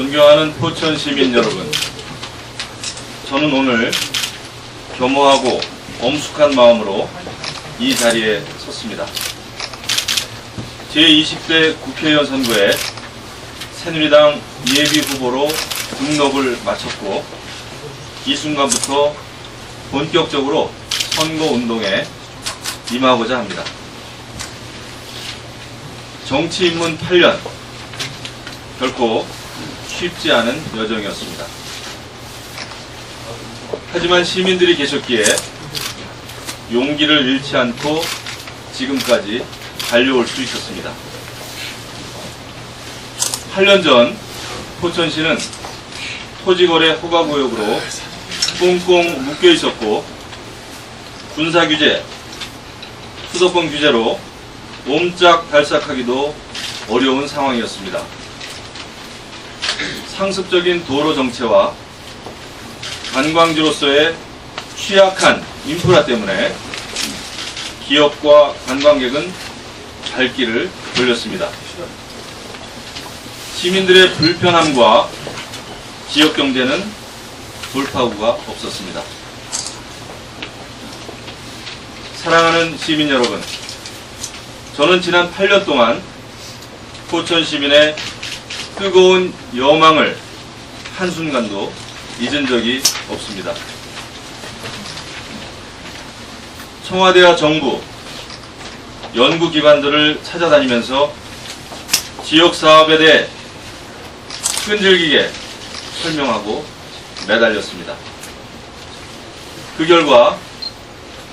존경하는 포천 시민 여러분, 저는 오늘 겸허하고 엄숙한 마음으로 이 자리에 섰습니다. 제20대 국회의원 선거에 새누리당 예비 후보로 등록을 마쳤고 이 순간부터 본격적으로 선거운동에 임하고자 합니다. 정치 입문 8년, 결코 쉽지 않은 여정이었습니다. 하지만 시민들이 계셨기에 용기를 잃지 않고 지금까지 달려올 수 있었습니다. 8년 전 포천시는 토지거래 허가구역으로 꽁꽁 묶여 있었고 군사규제, 수도권 규제로 옴짝달싹하기도 어려운 상황이었습니다. 상습적인 도로 정체와 관광지로서의 취약한 인프라 때문에 기업과 관광객은 발길을 돌렸습니다. 시민들의 불편함과 지역 경제는 돌파구가 없었습니다. 사랑하는 시민 여러분, 저는 지난 8년 동안 포천 시민의 뜨거운 여망을 한순간도 잊은 적이 없습니다. 청와대와 정부, 연구기관들을 찾아다니면서 지역사업에 대해 끈질기게 설명하고 매달렸습니다. 그 결과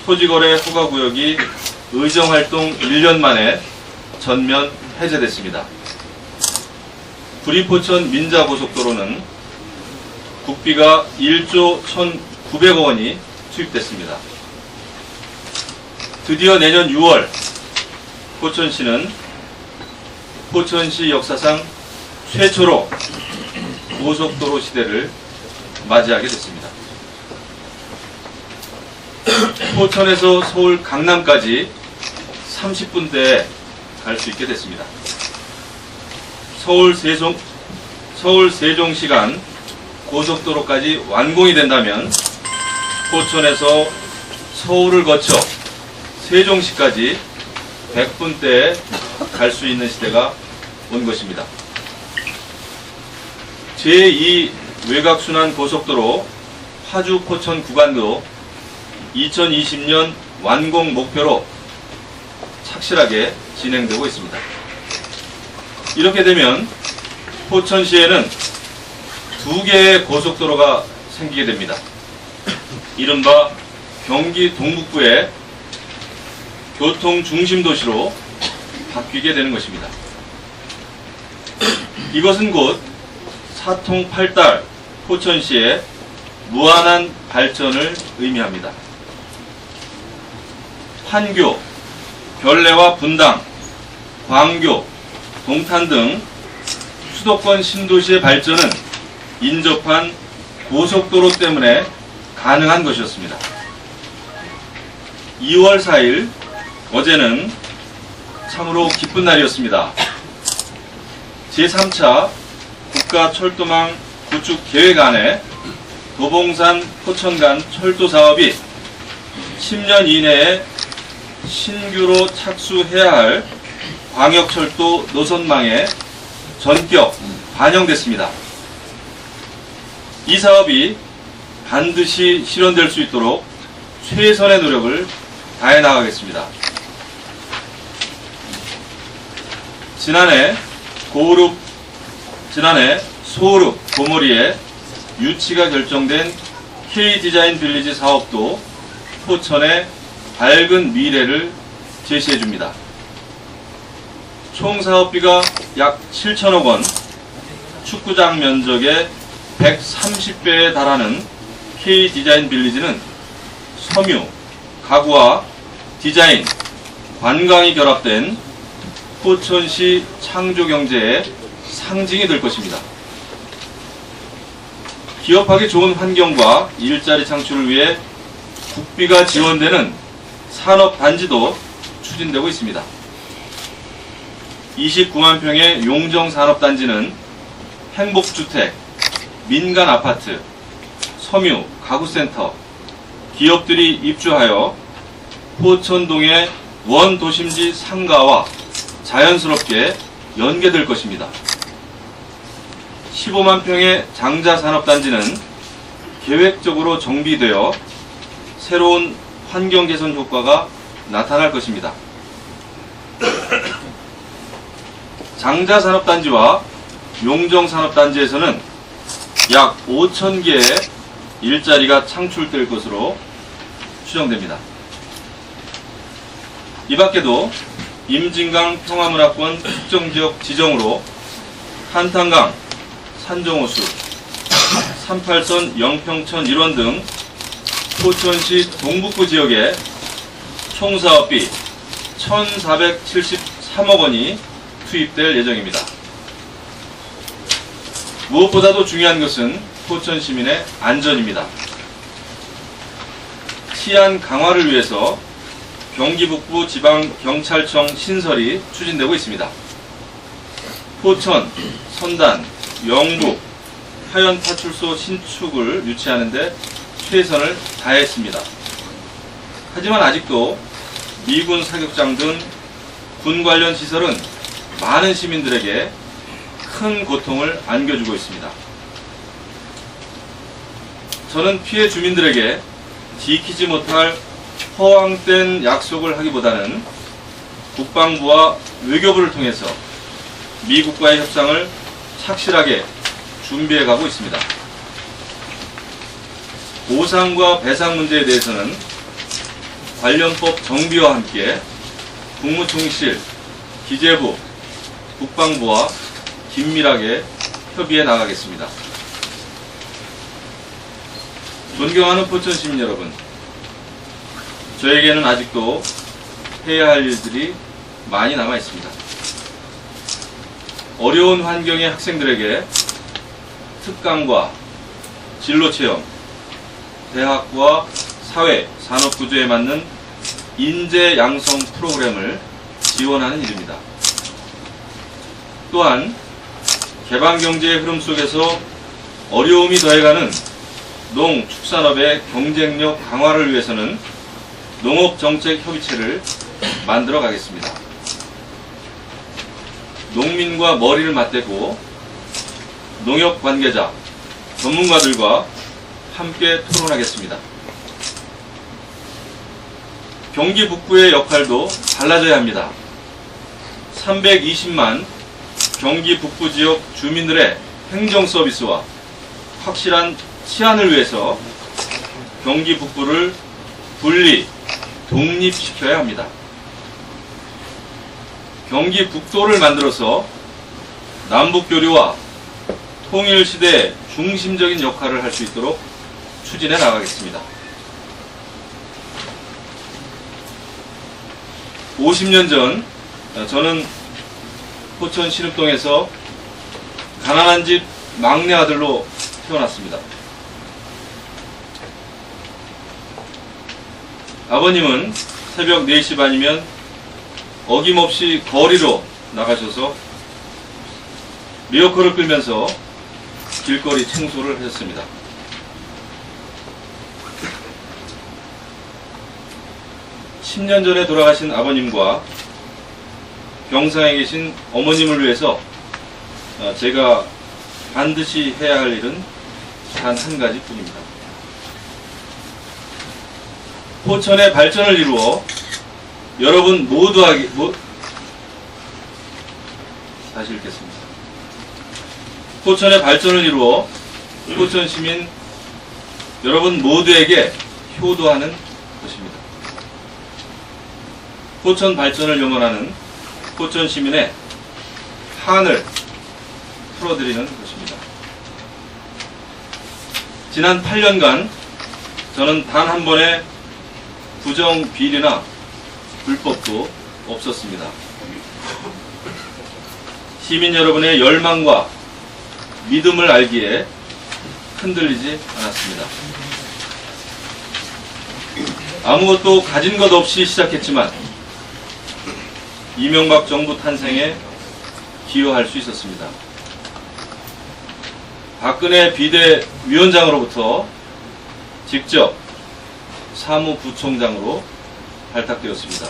토지거래 허가구역이 의정활동 1년 만에 전면 해제됐습니다. 구리포천 민자고속도로는 국비가 1조 1,900억 원이 투입됐습니다. 드디어 내년 6월 포천시는 포천시 역사상 최초로 고속도로 시대를 맞이하게 됐습니다. 포천에서 서울 강남까지 30분대에 갈 수 있게 됐습니다. 서울 세종시 간 고속도로까지 완공이 된다면 포천에서 서울을 거쳐 세종시까지 100분대에 갈 수 있는 시대가 온 것입니다. 제2 외곽순환 고속도로 파주 포천 구간도 2020년 완공 목표로 착실하게 진행되고 있습니다. 이렇게 되면 포천시에는 2개의 고속도로가 생기게 됩니다. 이른바 경기 동북부의 교통 중심 도시로 바뀌게 되는 것입니다. 이것은 곧 사통팔달 포천시의 무한한 발전을 의미합니다. 판교, 별내와 분당, 광교, 동탄 등 수도권 신도시의 발전은 인접한 고속도로 때문에 가능한 것이었습니다. 2월 4일 어제는 참으로 기쁜 날이었습니다. 제3차 국가철도망 구축 계획안에 도봉산 포천 간 철도 사업이 10년 이내에 신규로 착수해야 할 광역철도 노선망에 전격 반영됐습니다. 이 사업이 반드시 실현될 수 있도록 최선의 노력을 다해 나가겠습니다. 지난해 소읍 고모리에 유치가 결정된 K디자인 빌리지 사업도 포천의 밝은 미래를 제시해줍니다. 총 사업비가 약 7천억 원, 축구장 면적의 130배에 달하는 K디자인 빌리지는 섬유, 가구와 디자인, 관광이 결합된 포천시 창조경제의 상징이 될 것입니다. 기업하기 좋은 환경과 일자리 창출을 위해 국비가 지원되는 산업단지도 추진되고 있습니다. 29만 평의 용정산업단지는 행복주택, 민간 아파트, 섬유, 가구센터, 기업들이 입주하여 포천동의 원도심지 상가와 자연스럽게 연계될 것입니다. 15만 평의 장자산업단지는 계획적으로 정비되어 새로운 환경 개선 효과가 나타날 것입니다. 장자산업단지와 용정산업단지에서는 약 5,000개의 일자리가 창출될 것으로 추정됩니다. 이 밖에도 임진강 평화문화권 특정지역 지정으로 한탄강, 산정호수, 38선 영평천 일원 등 포천시 동북부 지역에 총사업비 1,473억 원이 투입될 예정입니다. 무엇보다도 중요한 것은 포천 시민의 안전입니다. 치안 강화를 위해서 경기북부 지방경찰청 신설이 추진되고 있습니다. 포천, 선단, 영북, 하연파출소 신축을 유치하는 데 최선을 다했습니다. 하지만 아직도 미군 사격장 등 군 관련 시설은 많은 시민들에게 큰 고통을 안겨주고 있습니다. 저는 피해 주민들에게 지키지 못할 허황된 약속을 하기보다는 국방부와 외교부를 통해서 미국과의 협상을 착실하게 준비해 가고 있습니다. 보상과 배상 문제에 대해서는 관련법 정비와 함께 국무총리실, 기재부, 국방부와 긴밀하게 협의해 나가겠습니다. 존경하는 포천 시민 여러분, 저에게는 아직도 해야 할 일들이 많이 남아 있습니다. 어려운 환경의 학생들에게 특강과 진로체험, 대학과 사회, 산업구조에 맞는 인재 양성 프로그램을 지원하는 일입니다. 또한 개방경제의 흐름 속에서 어려움이 더해가는 농축산업의 경쟁력 강화를 위해서는 농업정책협의체를 만들어 가겠습니다. 농민과 머리를 맞대고 농협 관계자, 전문가들과 함께 토론하겠습니다. 경기 북부의 역할도 달라져야 합니다. 320만 경기 북부 지역 주민들의 행정 서비스와 확실한 치안을 위해서 경기 북부를 분리, 독립시켜야 합니다. 경기 북도를 만들어서 남북교류와 통일시대의 중심적인 역할을 할 수 있도록 추진해 나가겠습니다. 50년 전 저는 포천 신읍동에서 가난한 집 막내 아들로 태어났습니다. 아버님은 새벽 4시 반이면 어김없이 거리로 나가셔서 리어커를 끌면서 길거리 청소를 하셨습니다. (10년) 전에 돌아가신 아버님과 병상에 계신 어머님을 위해서 제가 반드시 해야 할 일은 단 한 가지 뿐입니다. 포천의 발전을 이루어 여러분 다시 읽겠습니다. 포천의 발전을 이루어 포천 시민 여러분 모두에게 효도하는 것입니다. 포천 발전을 염원하는 포천 시민의 한을 풀어드리는 것입니다. 지난 8년간 저는 단 한 번의 부정 비리나 불법도 없었습니다. 시민 여러분의 열망과 믿음을 알기에 흔들리지 않았습니다. 아무것도 가진 것 없이 시작했지만 이명박 정부 탄생에 기여할 수 있었습니다. 박근혜 비대위원장으로부터 직접 사무부총장으로 발탁되었습니다.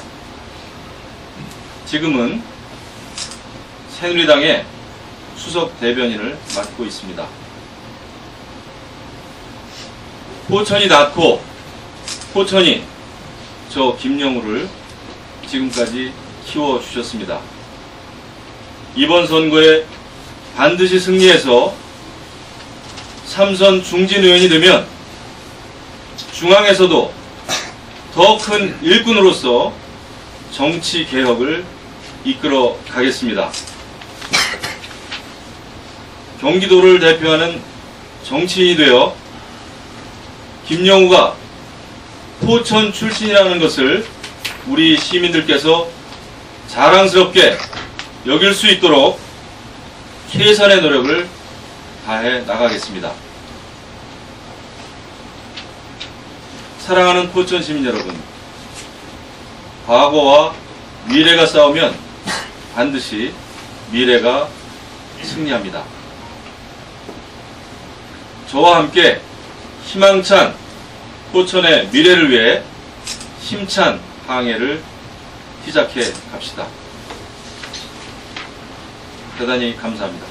지금은 새누리당의 수석 대변인을 맡고 있습니다. 포천이 낳고 포천이 저 김영우를 지금까지 키워주셨습니다. 이번 선거에 반드시 승리해서 3선 중진 의원이 되면 중앙에서도 더 큰 일꾼으로서 정치 개혁을 이끌어 가겠습니다. 경기도를 대표하는 정치인이 되어 김영우가 포천 출신이라는 것을 우리 시민들께서 자랑스럽게 여길 수 있도록 최선의 노력을 다해 나가겠습니다. 사랑하는 포천 시민 여러분, 과거와 미래가 싸우면 반드시 미래가 승리합니다. 저와 함께 희망찬 포천의 미래를 위해 힘찬 항해를 시작해 갑시다. 대단히 감사합니다.